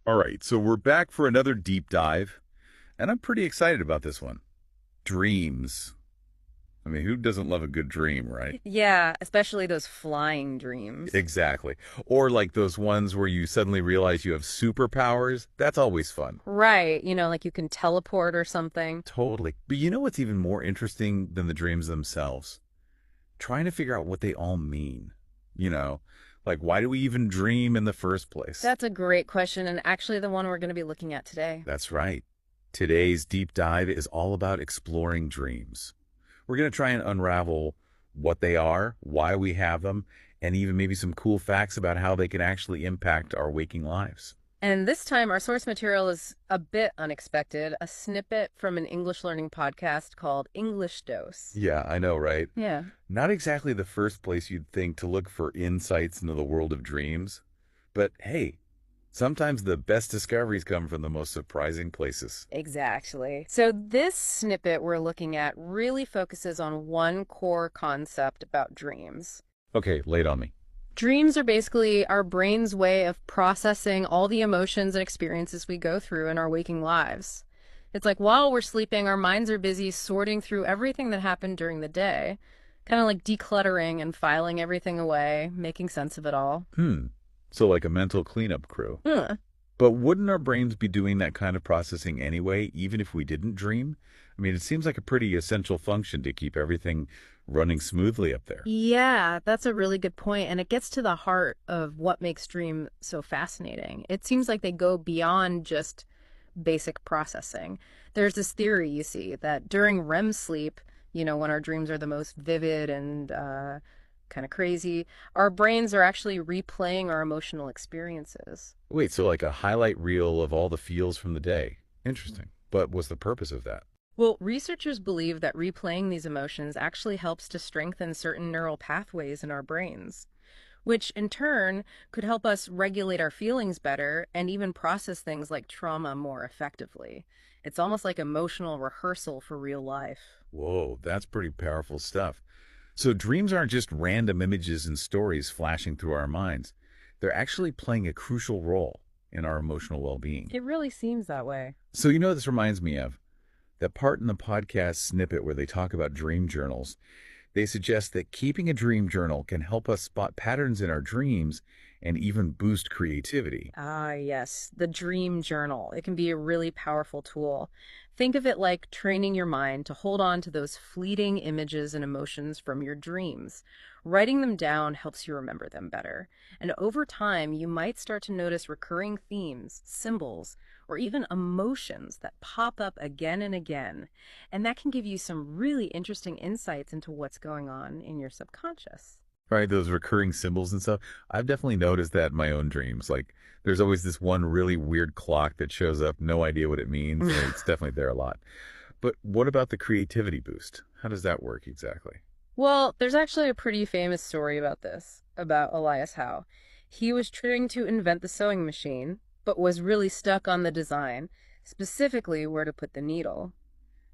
All right, so we're back for another deep dive, and I'm pretty excited about this one. Dreams. I mean, who doesn't love a good dream, right? Yeah, especially those flying dreams. Exactly. Or like those ones where you suddenly realize you have superpowers. That's always fun. Right, like you can teleport or something. Totally. But you know what's even more interesting than the dreams themselves? Trying to figure out what they all mean. You know, like why do we even dream in the first place? That's a great question, and actually the one we're going to be looking at today. That's right. Today's deep dive is all about exploring dreams. We're going to try and unravel what they are, why we have them, and even maybe some cool facts about how they can actually impact our waking lives. And this time our source material is a bit unexpected, a snippet from an English learning podcast called English Dose. Yeah, I know, right? Yeah. Not exactly the first place you'd think to look for insights into the world of dreams. But hey, sometimes the best discoveries come from the most surprising places. Exactly. So this snippet we're looking at really focuses on one core concept about dreams. Okay, lay it on me. Dreams are basically our brain's way of processing all the emotions and experiences we go through in our waking lives. It's like while we're sleeping, our minds are busy sorting through everything that happened during the day, kind of like decluttering and filing everything away, making sense of it all. So like a mental cleanup crew. Huh. But wouldn't our brains be doing that kind of processing anyway, even if we didn't dream? I mean, it seems like a pretty essential function to keep everything running smoothly up there. Yeah, that's a really good point, and it gets to the heart of what makes dream so fascinating. It seems like they go beyond just basic processing. There's this theory, you see, that during REM sleep, when our dreams are the most vivid and kind of crazy, our brains are actually replaying our emotional experiences. Wait, so like a highlight reel of all the feels from the day. Interesting. But what's the purpose of that? Well, researchers believe that replaying these emotions actually helps to strengthen certain neural pathways in our brains, which in turn could help us regulate our feelings better and even process things like trauma more effectively. It's almost like emotional rehearsal for real life. Whoa, that's pretty powerful stuff. So dreams aren't just random images and stories flashing through our minds. They're actually playing a crucial role in our emotional well-being. It really seems that way. So you know what this reminds me of? That part in the podcast snippet where they talk about dream journals. They suggest that keeping a dream journal can help us spot patterns in our dreams and even boost creativity. Ah, yes, the dream journal. It can be a really powerful tool. Think of it like training your mind to hold on to those fleeting images and emotions from your dreams. Writing them down helps you remember them better. And over time, you might start to notice recurring themes, symbols, or even emotions that pop up again and again. And that can give you some really interesting insights into what's going on in your subconscious. Right, those recurring symbols and stuff. I've definitely noticed that in my own dreams. Like, there's always this one really weird clock that shows up, no idea what it means, and it's definitely there a lot. But what about the creativity boost? How does that work exactly? Well, there's actually a pretty famous story about this, about Elias Howe. He was trying to invent the sewing machine, but was really stuck on the design, specifically where to put the needle.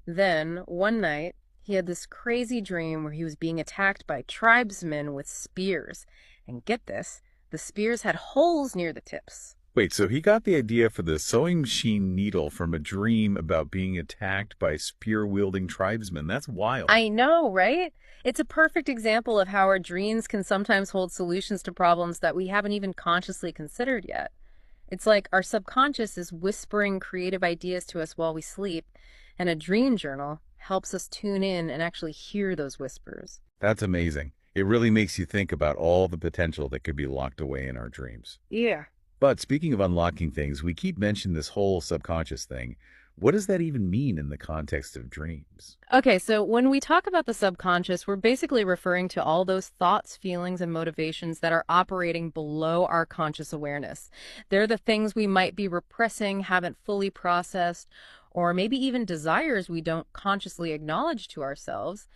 Then, one night, he had this crazy dream where he was being attacked by tribesmen with spears. And get this, the spears had holes near the tips. Wait, so he got the idea for the sewing machine needle from a dream about being attacked by spear-wielding tribesmen. That's wild. I know, right? It's a perfect example of how our dreams can sometimes hold solutions to problems that we haven't even consciously considered yet. It's like our subconscious is whispering creative ideas to us while we sleep, and a dream journal helps us tune in and actually hear those whispers. That's amazing. It really makes you think about all the potential that could be locked away in our dreams. Yeah. But speaking of unlocking things, we keep mentioning this whole subconscious thing. What does that even mean in the context of dreams? Okay, so when we talk about the subconscious, we're basically referring to all those thoughts, feelings, and motivations that are operating below our conscious awareness. They're the things we might be repressing, haven't fully processed, or maybe even desires we don't consciously acknowledge to ourselves.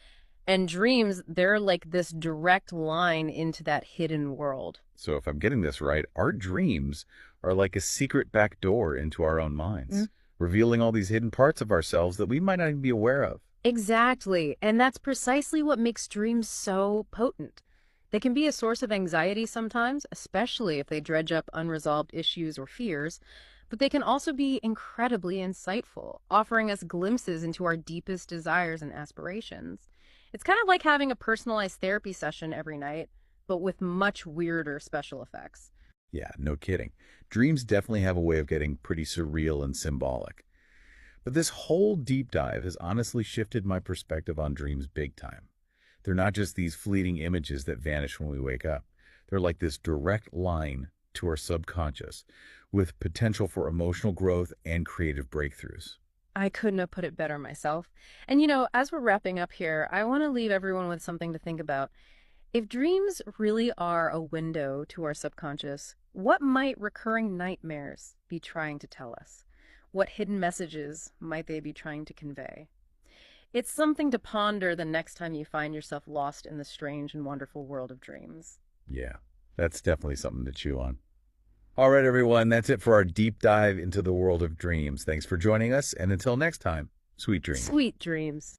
And dreams, they're like this direct line into that hidden world. So if I'm getting this right, our dreams are like a secret back door into our own minds, revealing all these hidden parts of ourselves that we might not even be aware of. Exactly. And that's precisely what makes dreams so potent. They can be a source of anxiety sometimes, especially if they dredge up unresolved issues or fears. But they can also be incredibly insightful, offering us glimpses into our deepest desires and aspirations. It's kind of like having a personalized therapy session every night, but with much weirder special effects. Yeah, no kidding. Dreams definitely have a way of getting pretty surreal and symbolic. But this whole deep dive has honestly shifted my perspective on dreams big time. They're not just these fleeting images that vanish when we wake up. They're like this direct line to our subconscious with potential for emotional growth and creative breakthroughs. I couldn't have put it better myself. And as we're wrapping up here, I want to leave everyone with something to think about. If dreams really are a window to our subconscious, what might recurring nightmares be trying to tell us? What hidden messages might they be trying to convey? It's something to ponder the next time you find yourself lost in the strange and wonderful world of dreams. Yeah, that's definitely something to chew on. All right, everyone, that's it for our deep dive into the world of dreams. Thanks for joining us, and until next time, sweet dreams. Sweet dreams.